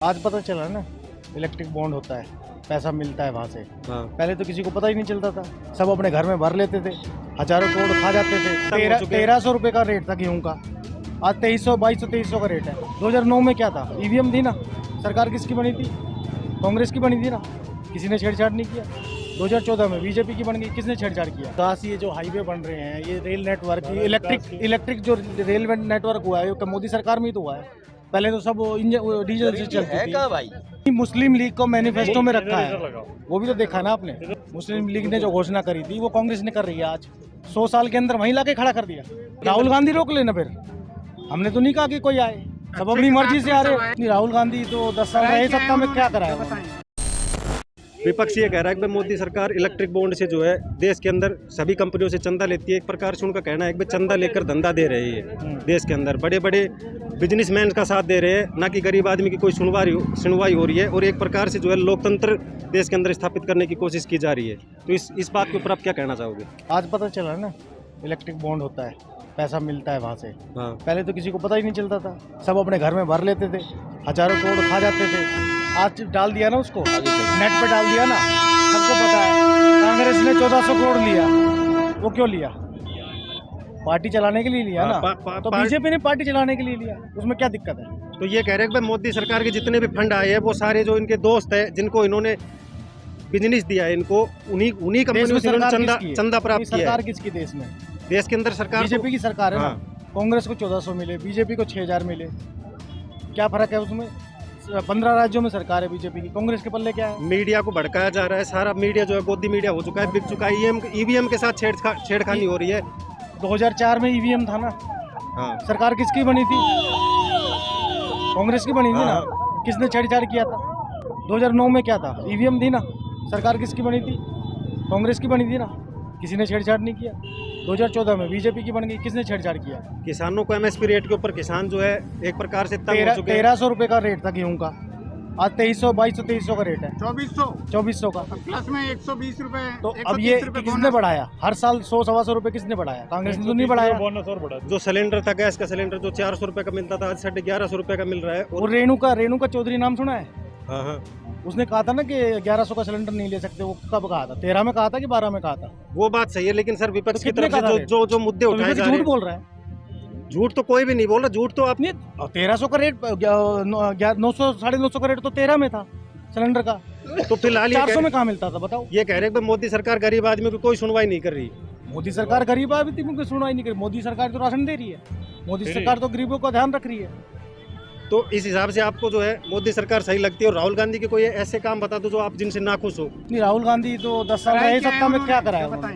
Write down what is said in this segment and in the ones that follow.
आज पता चला ना, इलेक्ट्रिक बॉन्ड होता है, पैसा मिलता है वहाँ से। हाँ। पहले तो किसी को पता ही नहीं चलता था, सब अपने घर में भर लेते थे, हजारों करोड़ खा जाते थे। 1300 रुपये का रेट था गेहूँ का, आज 2300 2200 2300 का रेट है। 2009 में क्या था, ईवीएम थी ना, सरकार किसकी बनी थी? कांग्रेस की बनी थी ना, किसी ने छेड़छाड़ नहीं किया। 2014 में बीजेपी की बन गई, किसने छेड़छाड़ किया? खास ये जो हाईवे बन रहे हैं, ये रेल नेटवर्क, इलेक्ट्रिक जो रेलवे नेटवर्क हुआ है, वो मोदी सरकार में ही तो हुआ है। पहले तो सब डीजल से चलती थी। भाई मुस्लिम लीग को मैनिफेस्टो में रखा है, वो भी तो देखा ना आपने। मुस्लिम लीग ने जो घोषणा करी थी वो कांग्रेस ने कर रही है आज। 100 साल के अंदर वहीं लाके खड़ा कर दिया। राहुल गांधी रोक लेना, फिर हमने तो नहीं कहा कि कोई आए, सब अपनी मर्जी से आ रहे। राहुल गांधी तो 10 साल रहे सत्ता में, क्या कराया? विपक्ष ये कह रहा है कि मोदी सरकार इलेक्ट्रिक बॉन्ड से जो है देश के अंदर सभी कंपनियों से चंदा लेती है। एक प्रकार से उनका कहना है कि चंदा लेकर धंधा दे रही है। देश के अंदर बड़े बड़े बिजनेसमैन का साथ दे रहे हैं, ना कि गरीब आदमी की कोई सुनवाई हो रही है। और एक प्रकार से जो है लोकतंत्र देश के अंदर स्थापित करने की कोशिश की जा रही है। तो इस बात के ऊपर आप क्या कहना चाहोगे? आज पता चला ना, इलेक्ट्रिक बॉन्ड होता है, पैसा मिलता है वहाँ से। हाँ। पहले तो किसी को पता ही नहीं चलता था, सब अपने घर में भर लेते थे, हजारों करोड़ खा जाते थे। आज डाल दिया ना उसको, नेट पे डाल दिया ना, सबको पता है। कांग्रेस ने 1400 करोड़ लिया, वो क्यों लिया? पार्टी चलाने के लिए लिया ना। तो बीजेपी ने पार्टी चलाने के लिए लिया, उसमें क्या दिक्कत है? तो ये कह रहे हैं कि मोदी सरकार के जितने भी फंड आए हैं वो सारे जो इनके दोस्त हैं, जिनको इन्होंने बिजनेस दिया है, इनको उन्हीं कंपनियों से चंदा प्राप्त किया है। सरकार किसकी देश में? देश के अंदर सरकार बीजेपी की सरकार है ना। कांग्रेस को 1400 मिले, बीजेपी को 6000 मिले, क्या फर्क है उसमें? 15 राज्यों में सरकार है बीजेपी की, कांग्रेस के पल्ले क्या है? मीडिया को भड़काया जा रहा है, सारा मीडिया जो है गोदी मीडिया हो चुका है, बिक चुका है। ईवीएम के साथ छेड़खानी हो रही है। 2004 में ईवीएम था ना। हाँ। सरकार किसकी बनी थी? कांग्रेस की बनी थी ना। किसने छेड़छाड़ किया था? 2009 में क्या था, ईवीएम थी ना, सरकार किसकी बनी थी? कांग्रेस की बनी थी ना, किसी ने छेड़छाड़ नहीं किया। 2014 में बीजेपी की बन गई, किसने छेड़छाड़ किया? किसानों को एमएसपी रेट के ऊपर किसान जो है एक प्रकार से तंग हो चुके हैं। 1300 रुपये का रेट था गेहूँ का, आज 2300 2200 2300 का रेट है। 2400 का, प्लस में 120 रुपए। तो अब ये किसने बढ़ाया? हर साल 100-125 रुपए किसने बढ़ाया? कांग्रेस ने तो नहीं बढ़ाया। जो सिलेंडर था, गैस का सिलेंडर जो 400 रुपए का मिलता था, आज 1150 रुपए का मिल रहा है। और रेणुका चौधरी नाम सुना है? हाँ। उसने कहा था ना कि 1100 का सिलेंडर नहीं ले सकते। वो कब कहा था? 13 में कहा था कि 12 में कहा था? वो बात सही है, लेकिन सर विपक्ष की तरफ से जो मुद्दे तो उठाए जा रहे हैं, झूठ बोल रहा है। झूठ तो कोई भी नहीं बोल रहा, झूठ तो आपने 1300 का रेट 900 950 का रेट तो 13 में था सिलेंडर का, तो फिलहाल 400 में कहाँ मिलता था बताओ? ये कह रहे हैं कि मोदी सरकार गरीब आदमी की कोई सुनवाई नहीं कर रही। मोदी सरकार गरीब आदमी की सुनवाई नहीं कर रही। मोदी सरकार तो राशन दे रही है, मोदी सरकार तो गरीबों का ध्यान रख रही है। तो इस हिसाब से आपको जो है मोदी सरकार सही लगती है। और राहुल गांधी के कोई ऐसे काम बता दो जो आप जिनसे नाखुश हो। नहीं, राहुल गांधी तो 10 साल रहे सत्ता में, क्या कराया?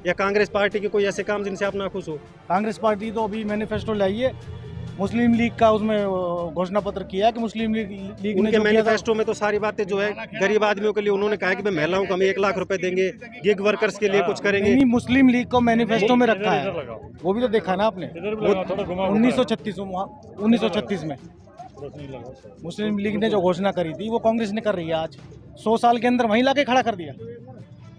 या कांग्रेस पार्टी के कोई ऐसे काम जिनसे आप नाखुश हो? कांग्रेस पार्टी तो अभी मैनिफेस्टो लाई है, मुस्लिम लीग का उसमें घोषणा पत्र किया कि मुस्लिम लीग उनके मैनिफेस्टो में तो सारी बातें जो है गरीब आदमियों के लिए उन्होंने कहा है कि महिलाओं को हम 1 लाख रुपए देंगे, गिग वर्कर्स के लिए कुछ करेंगे। नहीं, मुस्लिम लीग को मैनिफेस्टो में रखा है, वो भी तो देखा ना आपने। 1936 में मुस्लिम लीग ने जो घोषणा करी थी वो कांग्रेस ने कर रही है आज। 100 साल के अंदर वहीं लाके खड़ा कर दिया।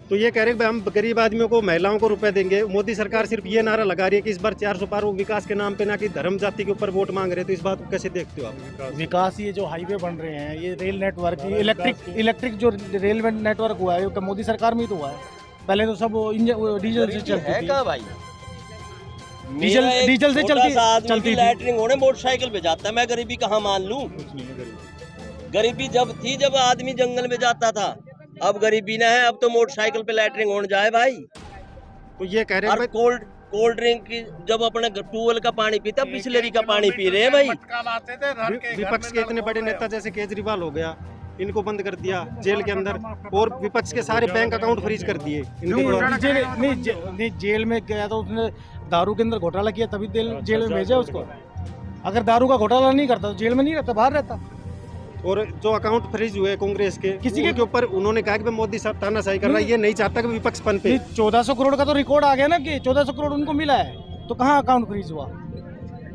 तो ये कह रहे हैं कि हम गरीब आदमियों को, महिलाओं को रुपए देंगे। मोदी सरकार सिर्फ ये नारा लगा रही है कि इस बार 400 पार वो विकास के नाम पे, ना कि धर्म जाति के ऊपर वोट मांग रहे। तो इस बात को कैसे देखते हो आप? विकास, ये जो हाईवे बन रहे हैं, ये रेल नेटवर्क, इलेक्ट्रिक जो रेलवे नेटवर्क हुआ है, वो मोदी सरकार में ही तो हुआ है। पहले तो सब डीजल से चलती थी। डीजल से चलती थी। लैटरिंग होने मोटरसाइकिल पे जाता है, मैं गरीबी कहाँ मान लूं? गरीबी जब थी जब आदमी जंगल में जाता था, अब गरीबी ना है, अब तो मोटरसाइकिल पे लैटरिंग होने जाए भाई। तो ये कह रहे हैं कोल्ड ड्रिंक की जब अपने ट्यूबवेल का पानी पीता, बिस्लेरी का पानी पी रहे हैं भाई। विपक्ष के इतने बड़े नेता जैसे केजरीवाल हो गया, इनको बंद कर दिया जेल के अंदर, और विपक्ष के सारे बैंक अकाउंट फ्रीज कर दिए। जेल में गया तो उसने दारू के अंदर घोटाला किया, तभी जेल में भेजा उसको। अगर दारू का घोटाला नहीं करता तो जेल में नहीं रहता, बाहर रहता। और जो अकाउंट फ्रीज हुए कांग्रेस के, किसी के ऊपर उन्होंने कहा कि मोदी साहब तानाशाही कर रहा है, ये नहीं चाहता कि विपक्ष पन पे। 1400 करोड़ का तो रिकॉर्ड आ गया ना कि 1400 करोड़ उनको मिला है, तो कहाँ अकाउंट फ्रीज हुआ?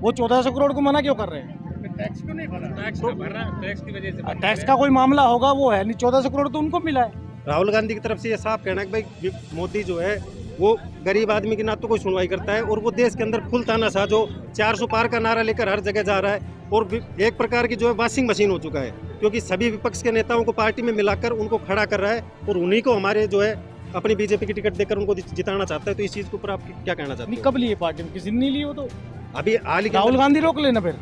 वो 1400 करोड़ को मना क्यों कर रहे हैं? टैक्स क्यों नहीं भरा? टैक्स भर रहा है, टैक्स की वजह से। टैक्स का कोई मामला होगा, वो है नहीं। 1400 करोड़ तो उनको मिला है। राहुल गांधी की तरफ से ये साफ कहना है कि भाई मोदी जो है वो गरीब आदमी की ना तो कोई सुनवाई करता है, और वो देश के अंदर फुल तानाशाह जो 400 पार का नारा लेकर हर जगह जा रहा है, और एक प्रकार की जो है वॉशिंग मशीन हो चुका है। क्योंकि सभी विपक्ष के नेताओं को पार्टी में मिलाकर उनको खड़ा कर रहा है और उन्हीं को हमारे जो है अपनी बीजेपी की टिकट देकर उनको जिताना चाहता है। तो इस चीज के ऊपर आप क्या कहना चाहते नहीं हैं? कब लिए पार्टी में, किसी ने नहीं लिए वो तो। अभी हाल ही के राहुल अंदर- गांधी रोक लेना फिर,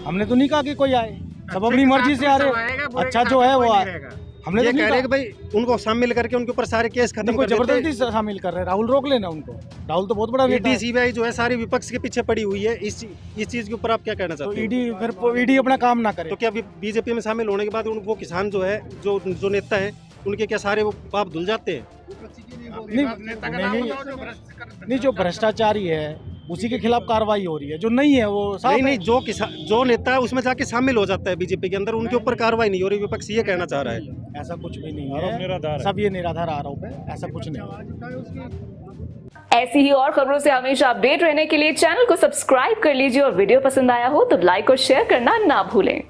हमने तो नहीं कहा कि कोई आए, सब अपनी मर्जी से आ रहे। अच्छा जो है वो हमने ये तो कह नहीं रहे हैं कहा। कि भाई उनको शामिल करके उनके ऊपर सारे केस खत्म कोई कर देते जबरदस्ती से शामिल कर रहे हैं, राहुल रोक लेना उनको। राहुल तो बहुत बड़ा नेता ईडी है। सीबीआई जो है सारी विपक्ष के पीछे पड़ी हुई है। इस चीज के ऊपर आप क्या कहना तो चाहते हैं? ईडी फिर ईडी अपना काम ना करे तो क्या बीजेपी में शामिल होने के बाद वो किसान जो है जो नेता है उनके क्या सारे वो पाप धुल जाते हैं? नहीं जो भ्रष्टाचारी है उसी के खिलाफ कार्रवाई हो रही है, जो नहीं है वो साफ नहीं है। नहीं, जो नेता है उसमें जाके शामिल हो जाता है बीजेपी के अंदर, उनके ऊपर कार्रवाई नहीं हो रही। विपक्ष ये कहना चाह रहा है। ऐसा कुछ भी नहीं है, सब ये निराधार आरोप है, ऐसा कुछ नहीं। ऐसी ही और खबरों से हमेशा अपडेट रहने के लिए चैनल को सब्सक्राइब कर लीजिए और वीडियो पसंद आया हो तो लाइक और शेयर करना ना भूलें।